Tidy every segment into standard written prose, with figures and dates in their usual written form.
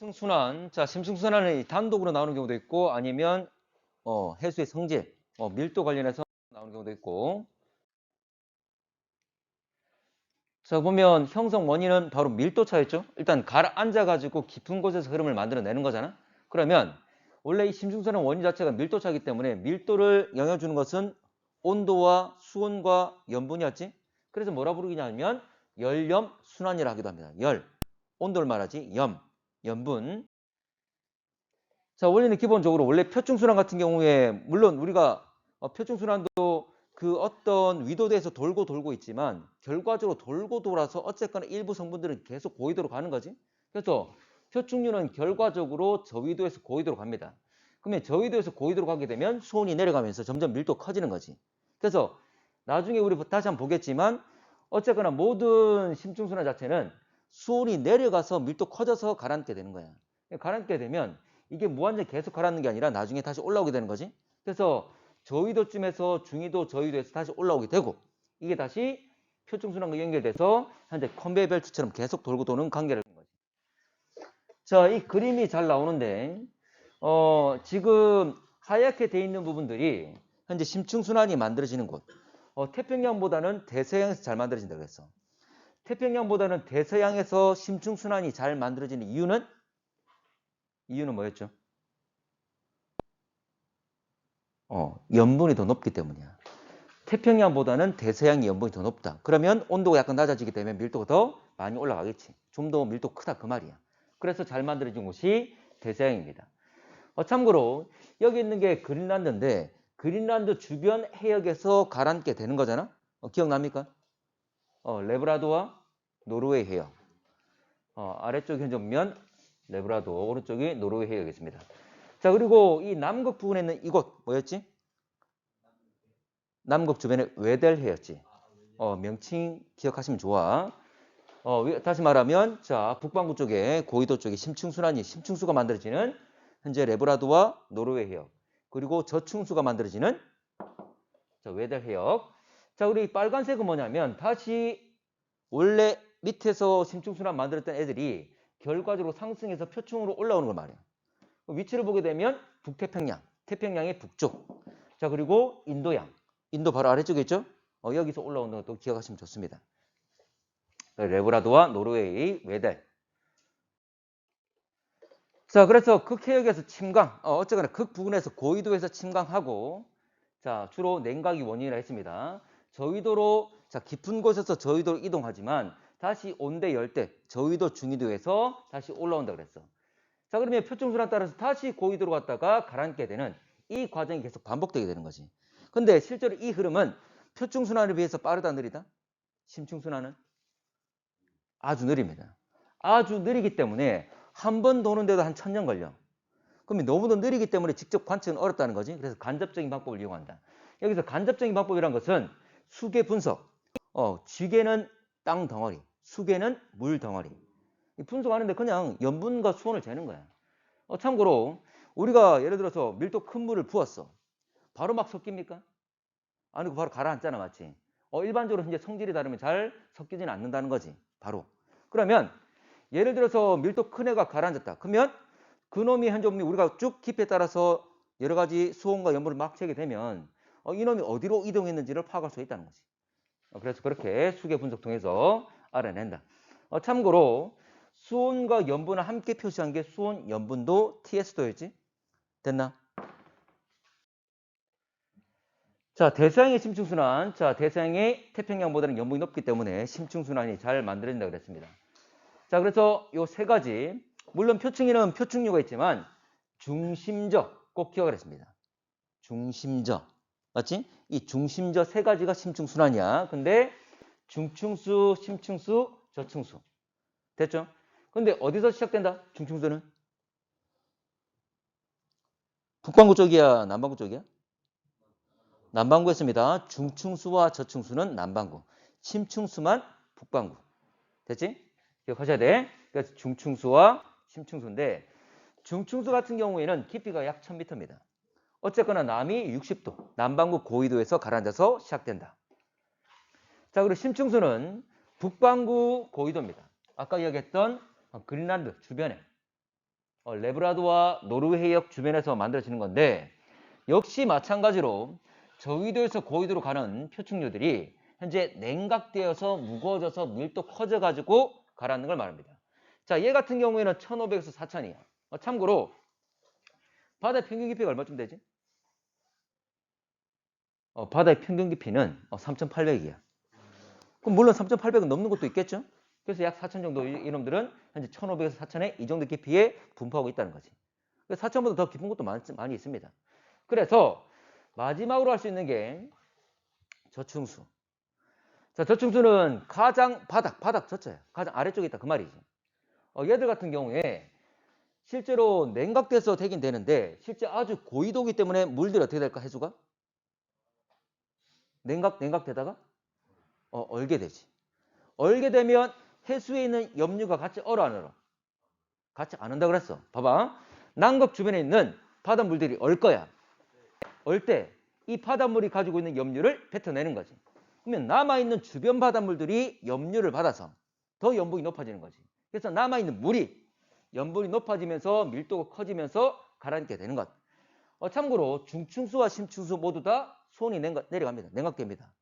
심층순환. 자, 심층순환은 단독으로 나오는 경우도 있고 아니면 해수의 성질, 밀도 관련해서 나오는 경우도 있고. 자, 보면 형성 원인은 바로 밀도 차였죠. 일단 가라앉아 가지고 깊은 곳에서 흐름을 만들어내는 거잖아. 그러면 원래 이 심층순환 원인 자체가 밀도 차이기 때문에 밀도를 영향 주는 것은 온도와 수온과 염분이었지. 그래서 뭐라 부르냐면 열염 순환이라 하기도 합니다. 열, 온도를 말하지. 염분. 자, 원리는 기본적으로 원래 표충순환 같은 경우에 물론 우리가 표충순환도 그 어떤 위도대에서 돌고 있지만 결과적으로 돌고 돌아서 어쨌거나 일부 성분들은 계속 고위도로 가는 거지. 그래서 표충류는 결과적으로 저위도에서 고위도로 갑니다. 그러면 저위도에서 고위도로 가게 되면 수온이 내려가면서 점점 밀도가 커지는 거지. 그래서 나중에 우리 다시 한번 보겠지만 어쨌거나 모든 심층순환 자체는 수온이 내려가서 밀도 커져서 가라앉게 되는 거야. 가라앉게 되면 이게 무한정 계속 가라앉는 게 아니라 나중에 다시 올라오게 되는 거지. 그래서 저위도쯤에서 중위도, 저위도에서 다시 올라오게 되고 이게 다시 표층순환과 연결돼서 현재 컨베이어 벨트처럼 계속 돌고 도는 관계를 하는 거지. 자, 이 그림이 잘 나오는데 지금 하얗게 돼 있는 부분들이 현재 심층순환이 만들어지는 곳. 태평양보다는 대서양에서 잘 만들어진다고 그랬어. 태평양보다는 대서양에서 심층순환이 잘 만들어지는 이유는 뭐였죠? 염분이 더 높기 때문이야. 태평양보다는 대서양이 염분이 더 높다. 그러면 온도가 약간 낮아지기 때문에 밀도가 더 많이 올라가겠지. 좀 더 밀도 크다 그 말이야. 그래서 잘 만들어진 곳이 대서양입니다. 참고로 여기 있는 게 그린란드인데 그린란드 주변 해역에서 가라앉게 되는 거잖아. 기억납니까? 레브라도와 노르웨이 해역. 아래쪽 현재 보면 레브라도, 오른쪽이 노르웨이 해역이겠습니다. 자, 그리고 이 남극 부근에 있는 이곳 뭐였지? 남극 주변에 웨델해였지. 명칭 기억하시면 좋아. 다시 말하면 자, 북반구 쪽에 고위도 쪽에 심층순환이 심층수가 만들어지는 현재 레브라도와 노르웨이 해역. 그리고 저층수가 만들어지는 자, 웨델 해역. 자, 우리 빨간색은 뭐냐면 다시 원래 밑에서 심층순환 만들었던 애들이 결과적으로 상승해서 표층으로 올라오는 걸 말이야. 위치를 보게 되면 북태평양, 태평양의 북쪽. 자, 그리고 인도양. 인도 바로 아래쪽에 있죠? 여기서 올라오는 것도 기억하시면 좋습니다. 레브라도와 노르웨이, 웨델. 자, 그래서 극해역에서 침강, 어쨌거나 극부근에서 고위도에서 침강하고, 자, 주로 냉각이 원인이라 했습니다. 저위도로, 자, 깊은 곳에서 저위도로 이동하지만 다시 온대, 열대, 저위도, 중위도에서 다시 올라온다 그랬어. 자, 그러면 표층순환 따라서 다시 고위도로 갔다가 가라앉게 되는 이 과정이 계속 반복되게 되는 거지. 근데 실제로 이 흐름은 표층순환에 비해서 빠르다, 느리다? 심층순환은 아주 느립니다. 아주 느리기 때문에 한 번 도는데도 한 1000년 걸려. 그러면 너무도 느리기 때문에 직접 관측은 어렵다는 거지. 그래서 간접적인 방법을 이용한다. 여기서 간접적인 방법이란 것은 수계 분석. 지계는 땅 덩어리, 수계는 물 덩어리. 분석하는데 그냥 염분과 수온을 재는 거야. 참고로 우리가 예를 들어서 밀도 큰 물을 부었어. 바로 막 섞입니까? 아니고 바로 가라앉잖아, 맞지? 일반적으로 이제 성질이 다르면 잘 섞이지는 않는다는 거지. 바로. 그러면 예를 들어서 밀도 큰 애가 가라앉았다. 그러면 그놈이 현재 우리가 쭉 깊이에 따라서 여러 가지 수온과 염분을 막 재게 되면 이놈이 어디로 이동했는지를 파악할 수 있다는 거지. 그래서 그렇게 수계 분석 통해서 알아낸다. 참고로 수온과 염분을 함께 표시한 게 수온, 염분도, TS도였지? 됐나? 자, 대서양의 심층순환. 자, 대서양의 태평양보다는 염분이 높기 때문에 심층순환이 잘 만들어진다 그랬습니다. 자, 그래서 요 세 가지. 물론 표층에는 표층류가 있지만 중심저 꼭 기억을 했습니다. 중심저. 맞지? 이 중심저 세 가지가 심층순환이야. 근데 중층수, 심층수, 저층수. 됐죠? 근데 어디서 시작된다? 중층수는? 북반구 쪽이야? 남반구 쪽이야? 남반구였습니다. 중층수와 저층수는 남반구. 심층수만 북반구. 됐지? 기억하셔야 돼. 그래서 중층수와 심층수인데 중층수 같은 경우에는 깊이가 약 1000m입니다. 어쨌거나 남이 60도, 남반구 고위도에서 가라앉아서 시작된다. 자, 그리고 심층수는 북반구 고위도입니다. 아까 이야기했던 그린란드 주변에 레브라도와 노르웨이역 주변에서 만들어지는 건데 역시 마찬가지로 저위도에서 고위도로 가는 표층류들이 현재 냉각되어서 무거워져서 밀도 커져가지고 가라앉는 걸 말합니다. 자, 얘 같은 경우에는 1500에서 4000이야. 참고로 바다의 평균 깊이가 얼마쯤 되지? 바다의 평균 깊이는 3800이야. 그럼 물론 3800은 넘는 것도 있겠죠? 그래서 약 4000 정도 이놈들은 현재 1500에서 4000에 이 정도 깊이에 분포하고 있다는 거지. 4000보다 더 깊은 것도 많이 있습니다. 그래서 마지막으로 할 수 있는 게 저층수. 자, 저층수는 가장 바닥 저자야. 가장 아래쪽에 있다 그 말이지. 얘들 같은 경우에 실제로 냉각돼서 되긴 되는데 실제 아주 고위도기 때문에 물들이 어떻게 될까 해수가? 냉각되다가 얼게 되지. 얼게 되면 해수에 있는 염류가 같이 얼어 안 얼어? 같이 안 온다 그랬어. 봐봐. 남극 주변에 있는 바닷물들이 얼 거야. 얼 때 이 바닷물이 가지고 있는 염류를 뱉어내는 거지. 그러면 남아있는 주변 바닷물들이 염류를 받아서 더 염분이 높아지는 거지. 그래서 남아있는 물이 염분이 높아지면서 밀도가 커지면서 가라앉게 되는 것. 참고로 중층수와 심층수 모두 다 수온이 내려갑니다. 냉각됩니다.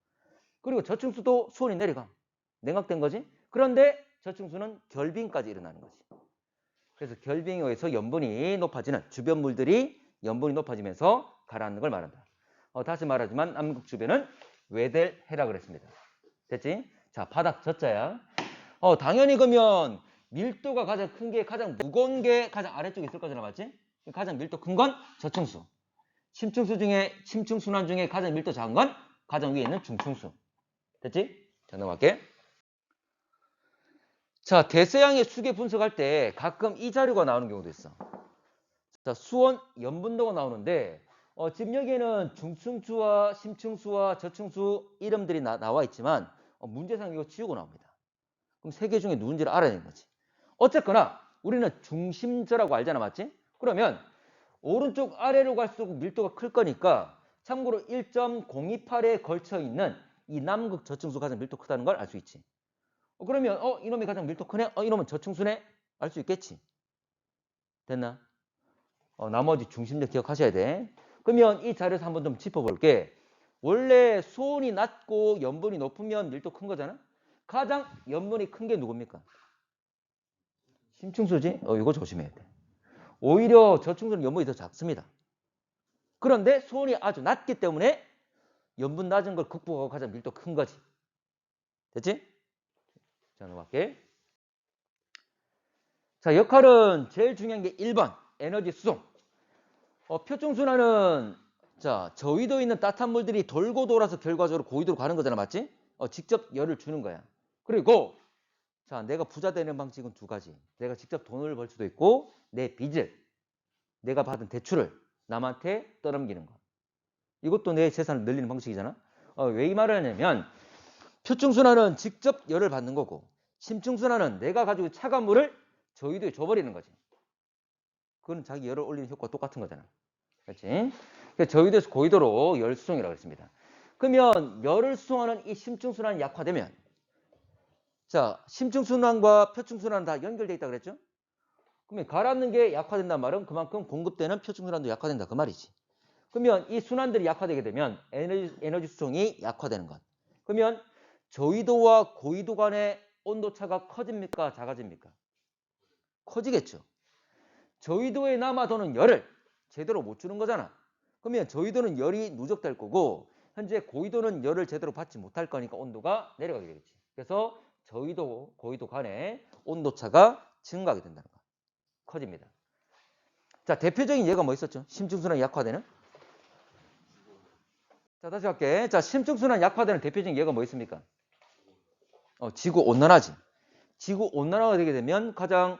그리고 저층수도 수온이 내려가. 냉각된 거지. 그런데 저층수는 결빙까지 일어나는 거지. 그래서 결빙에 의해서 염분이 높아지는 주변 물들이 염분이 높아지면서 가라앉는 걸 말한다. 다시 말하지만 남극 주변은 외델해라 그랬습니다. 됐지? 자, 바닥 저자야. 당연히 그러면 밀도가 가장 큰 게 가장 무거운 게 가장 아래쪽에 있을 거잖아, 맞지? 가장 밀도 큰 건 저층수. 심층순환 중에 가장 밀도 작은 건 가장 위에 있는 중층수. 됐지? 자, 넘어갈게. 자, 대서양의 수계 분석할 때 가끔 이 자료가 나오는 경우도 있어. 자, 수온, 염분도가 나오는데 지금 여기에는 중층수와 심층수와 저층수 이름들이 나와 있지만 문제상 이거 지우고 나옵니다. 그럼 세 개 중에 누군지를 알아야 되는 거지. 어쨌거나 우리는 중심저라고 알잖아, 맞지? 그러면 오른쪽 아래로 갈수록 밀도가 클 거니까 참고로 1.028에 걸쳐 있는 이 남극 저층수 가장 밀도 크다는 걸 알 수 있지. 그러면 이놈이 가장 밀도 크네? 이놈은 저층수네? 알 수 있겠지. 됐나? 나머지 중심적 기억하셔야 돼. 그러면 이 자리에서 한번 좀 짚어볼게. 원래 수온이 낮고 염분이 높으면 밀도 큰 거잖아? 가장 염분이 큰 게 누굽니까? 심층수지? 이거 조심해야 돼. 오히려 저층수는 염분이 더 작습니다. 그런데 수온이 아주 낮기 때문에 염분 낮은 걸 극복하고 가장 밀도 큰 거지. 됐지? 자, 넘어갈게. 자, 역할은 제일 중요한 게 1번 에너지 수송. 표층순환은 자, 저위도에 있는 따뜻한 물들이 돌고 돌아서 결과적으로 고위도로 가는 거잖아, 맞지? 직접 열을 주는 거야. 그리고 자, 내가 부자 되는 방식은 두 가지. 내가 직접 돈을 벌 수도 있고 내 빚을, 내가 받은 대출을 남한테 떠넘기는 거. 이것도 내 재산을 늘리는 방식이잖아. 왜 이 말을 하냐면 표층순환은 직접 열을 받는 거고 심층순환은 내가 가지고 차가운 물을 저위도에 줘버리는 거지. 그건 자기 열을 올리는 효과가 똑같은 거잖아. 그렇지? 저위도에서 고위도로 열 수송이라고 했습니다. 그러면 열을 수송하는 이 심층순환이 약화되면 자, 심층순환과 표층순환은 다 연결되어 있다고 그랬죠? 그러면 가라앉는 게 약화된다는 말은 그만큼 공급되는 표층순환도 약화된다 그 말이지. 그러면 이 순환들이 약화되게 되면 에너지 수송이 약화되는 것. 그러면 저위도와 고위도 간의 온도차가 커집니까? 작아집니까? 커지겠죠. 저위도에 남아도는 열을 제대로 못 주는 거잖아. 그러면 저위도는 열이 누적될 거고 현재 고위도는 열을 제대로 받지 못할 거니까 온도가 내려가게 되겠지. 그래서 저위도, 고위도 간의 온도차가 증가하게 된다는 거. 커집니다. 자, 대표적인 예가 뭐 있었죠? 심층순환이 약화되는? 자, 다시 할게. 자, 심층순환 약화되는 대표적인 예가 뭐 있습니까? 지구 온난화지. 지구 온난화가 되게 되면 가장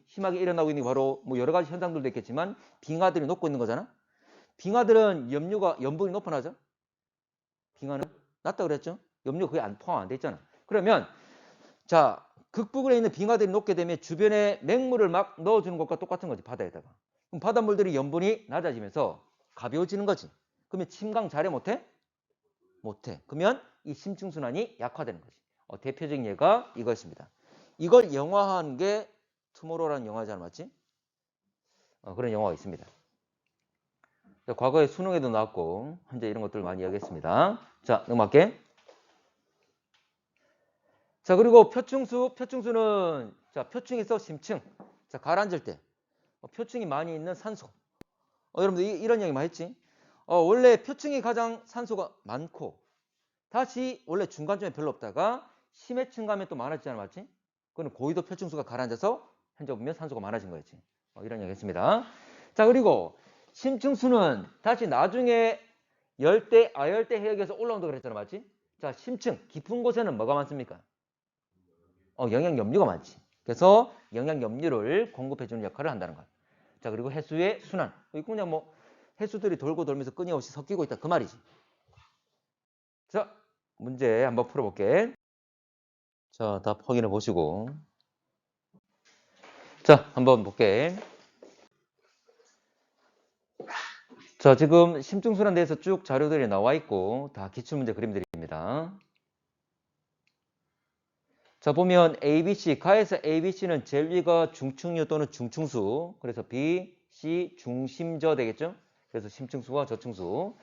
심하게 일어나고 있는 게 바로 뭐 여러 가지 현상들도 있겠지만 빙하들이 녹고 있는 거잖아. 빙하들은 염분이 높아나죠? 빙하는 낮다 그랬죠? 염료가 거의 포함 안 돼 있잖아. 그러면 자, 극북에 있는 빙하들이 녹게 되면 주변에 맹물을 막 넣어주는 것과 똑같은 거지, 바다에다가. 그럼 바닷물들이 염분이 낮아지면서 가벼워지는 거지. 그러면 침강 잘해 못해? 못해. 그러면 이 심층순환이 약화되는 거지. 대표적인 예가 이거였습니다. 이걸 영화화한 게 투모로우라는 영화잖아, 맞지? 그런 용어가 있습니다. 자, 과거에 수능에도 나왔고 현재 이런 것들 많이 이야기했습니다. 자, 넘어갈게. 자, 그리고 표충수는 자, 표층에서 심층. 자, 가라앉을 때 표층이 많이 있는 산소. 여러분들 이런 얘기 많이 했지? 원래 표층이 가장 산소가 많고 다시 원래 중간쯤에 별로 없다가 심해층 가면 또 많아지잖아, 맞지? 그건 고위도 표층수가 가라앉아서 현재 보면 산소가 많아진 거였지. 이런 얘기 했습니다. 자, 그리고 심층수는 다시 나중에 열대, 아열대 해역에서 올라온다고 그랬잖아, 맞지? 자, 심층, 깊은 곳에는 뭐가 많습니까? 영양염류가 많지. 그래서 영양염류를 공급해주는 역할을 한다는 거야. 자, 그리고 해수의 순환. 이거 그냥 뭐 해수들이 돌고 돌면서 끊임없이 섞이고 있다 그 말이지. 자, 문제 한번 풀어볼게. 자, 답 확인해 보시고. 자, 한번 볼게. 자, 지금 심층순환에 대해서 쭉 자료들이 나와 있고 다 기출문제 그림들입니다. 자, 보면 ABC, 가에서 ABC는 제일 위가 중층류 또는 중층수. 그래서 B, C, 중심저 되겠죠? 그래서 심층수와 저층수.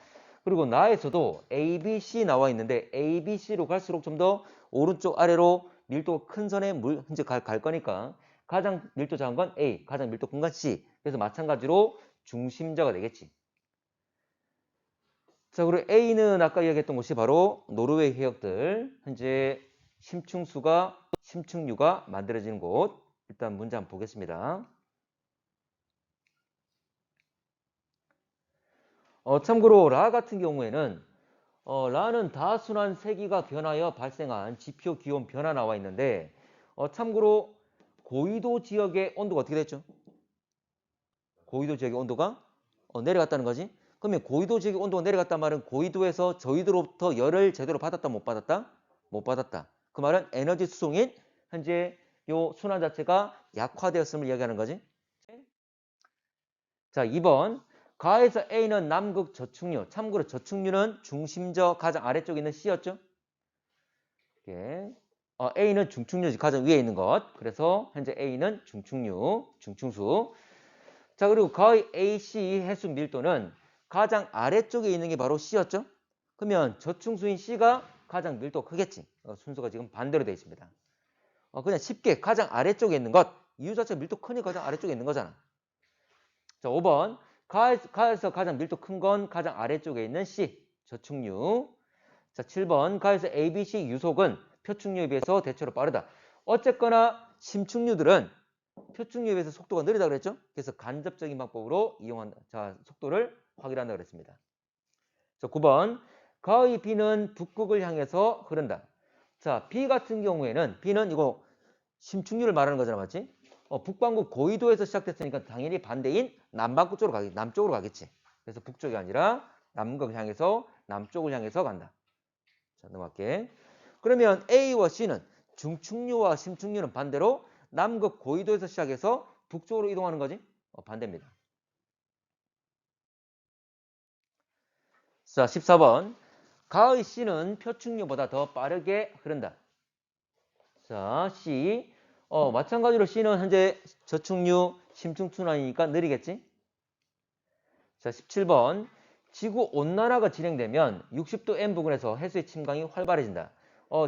그리고 나에서도 ABC 나와 있는데 ABC로 갈수록 좀 더 오른쪽 아래로 밀도가 큰 선에 이제 갈 거니까 가장 밀도 작은 건 A, 가장 밀도 큰 건 C. 그래서 마찬가지로 중심저가 되겠지. 자, 그리고 A는 아까 이야기했던 곳이 바로 노르웨이 해역들. 현재 심층류가 만들어지는 곳. 일단 문제 한번 보겠습니다. 참고로 라 같은 경우에는 라는 다순환 세기가 변하여 발생한 지표 기온 변화 나와 있는데 참고로 고위도 지역의 온도가 어떻게 됐죠? 고위도 지역의 온도가 내려갔다는 거지. 그러면 고위도 지역의 온도가 내려갔단 말은 고위도에서 저위도로부터 열을 제대로 받았다 못 받았다? 못 받았다. 그 말은 에너지 수송인 현재 요 순환 자체가 약화되었음을 이야기하는 거지. 자, 2번. 가에서 A는 남극 저층류. 참고로 저층류는 중심저 가장 아래쪽에 있는 C였죠. 이렇게. A는 중층류지. 가장 위에 있는 것. 그래서 현재 A는 중층수. 자, 그리고 가의 AC 해수 밀도는 가장 아래쪽에 있는 게 바로 C였죠. 그러면 저층수인 C가 가장 밀도가 크겠지. 순서가 지금 반대로 되어 있습니다. 그냥 쉽게 가장 아래쪽에 있는 것. 이유 자체가 밀도 크니까 가장 아래쪽에 있는 거잖아. 자, 5번. 가에서 가장 밀도 큰 건 가장 아래쪽에 있는 C, 저층류. 자, 7번. 가에서 ABC 유속은 표층류에 비해서 대체로 빠르다. 어쨌거나 심층류들은 표층류에 비해서 속도가 느리다 그랬죠? 그래서 간접적인 방법으로 속도를 확인한다 그랬습니다. 자, 9번. 가의 B는 북극을 향해서 흐른다. 자, B 같은 경우에는 B는 이거 심층류를 말하는 거잖아, 맞지? 북반구 고위도에서 시작됐으니까 당연히 반대인 남쪽으로 가겠지. 그래서 북쪽이 아니라 남극 향해서 남쪽을 향해서 간다. 자, 넘어갈게. 그러면 A와 C는 중층류와 심층류는 반대로 남극 고위도에서 시작해서 북쪽으로 이동하는 거지. 반대입니다. 자, 14번. 가의 C는 표층류보다 더 빠르게 흐른다. 자, C. 마찬가지로 C는 현재 저층류, 심층순환이니까 느리겠지? 자, 17번. 지구 온난화가 진행되면 60도 N 부근에서 해수의 침강이 활발해진다.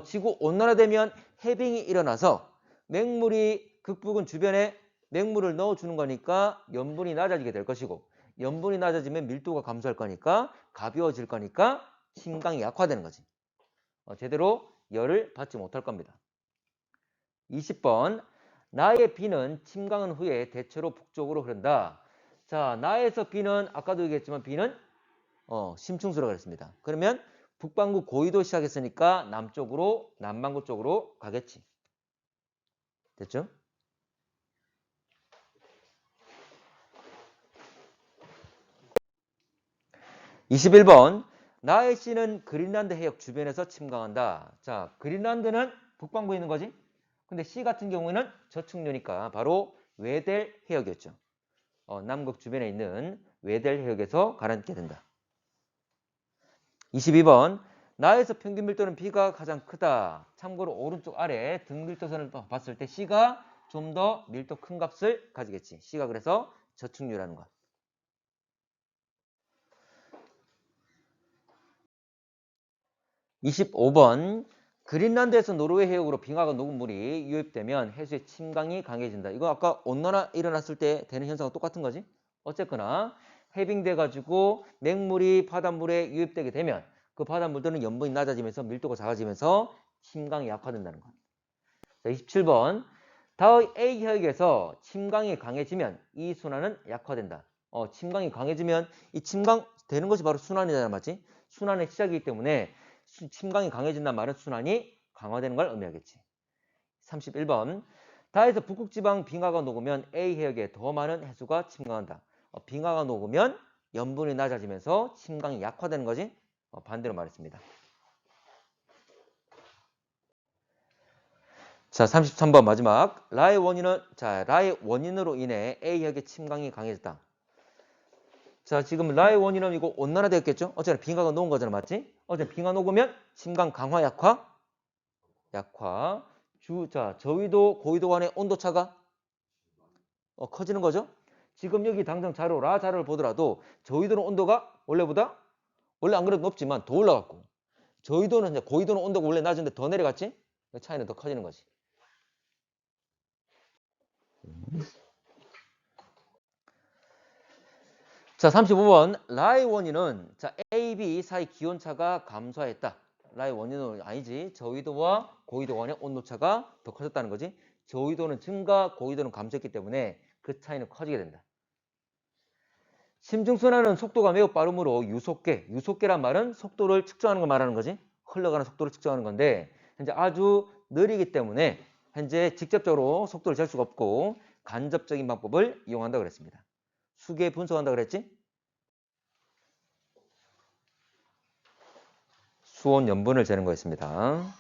지구 온난화되면 해빙이 일어나서 맹물이 극부근 주변에 맹물을 넣어주는 거니까 염분이 낮아지게 될 것이고 염분이 낮아지면 밀도가 감소할 거니까 가벼워질 거니까 침강이 약화되는 거지. 제대로 열을 받지 못할 겁니다. 20번. 나의 B는 침강한 후에 대체로 북쪽으로 흐른다. 자, 나에서 B는 아까도 얘기했지만 B는 심층수라고 그랬습니다. 그러면 북반구 고위도 시작했으니까 남반구 쪽으로 가겠지. 됐죠? (21번) 나의 C는 그린란드 해역 주변에서 침강한다. 자, 그린란드는 북반구에 있는 거지. 근데 C 같은 경우에는 저층류니까 바로 웨델 해역이었죠. 남극 주변에 있는 웨델 해역에서 가라앉게 된다. 22번. 나에서 평균 밀도는 B가 가장 크다. 참고로 오른쪽 아래 등 밀도선을 봤을 때 C가 좀 더 밀도 큰 값을 가지겠지. C가 그래서 저축률이라는 것. 25번 그린란드에서 노르웨이 해역으로 빙하가 녹은 물이 유입되면 해수의 침강이 강해진다. 이거 아까 온난화 일어났을 때 되는 현상과 똑같은 거지? 어쨌거나 해빙돼 가지고 맹물이 바닷물에 유입되게 되면 그 바닷물들은 염분이 낮아지면서 밀도가 작아지면서 침강이 약화된다는 것. 자, 27번 다의 A 해역에서 침강이 강해지면 이 순환은 약화된다. 침강이 강해지면 이 침강 되는 것이 바로 순환이잖아, 맞지? 순환의 시작이기 때문에 침강이 강해진다는 말은 순환이 강화되는 걸 의미하겠지. 31번 다에서 북극지방 빙하가 녹으면 A 해역에 더 많은 해수가 침강한다. 빙하가 녹으면 염분이 낮아지면서 침강이 약화되는 거지. 반대로 말했습니다. 자, 33번 마지막. 라의 원인으로 인해 A 해역의 침강이 강해졌다. 자, 지금 라의 원인은 이거 온난화 되었겠죠? 어쨌든 빙하가 녹은 거잖아, 맞지? 어쨌든 빙하 녹으면 침강 강화, 약화. 자, 저위도, 고위도 간의 온도차가 커지는 거죠? 지금 여기 당장 라 자료를 보더라도 저위도는 온도가 원래 안 그래도 높지만 더 올라갔고 저위도는 이제 고위도는 온도가 원래 낮은데 더 내려갔지? 그 차이는 더 커지는 거지. 자, 35번 라의 원인은 자, A, B 사이 기온차가 감소했다. 라의 원인은 아니지. 저위도와 고위도 간의 온도차가 더 커졌다는 거지. 저위도는 증가, 고위도는 감소했기 때문에 그 차이는 커지게 된다. 심중순환은 속도가 매우 빠르므로 유속계란 말은 속도를 측정하는 거 말하는 거지. 흘러가는 속도를 측정하는 건데 현재 아주 느리기 때문에 현재 직접적으로 속도를 잴 수가 없고 간접적인 방법을 이용한다고 그랬습니다. 수계 분석한다고 그랬지? 수온 염분을 재는 거였습니다.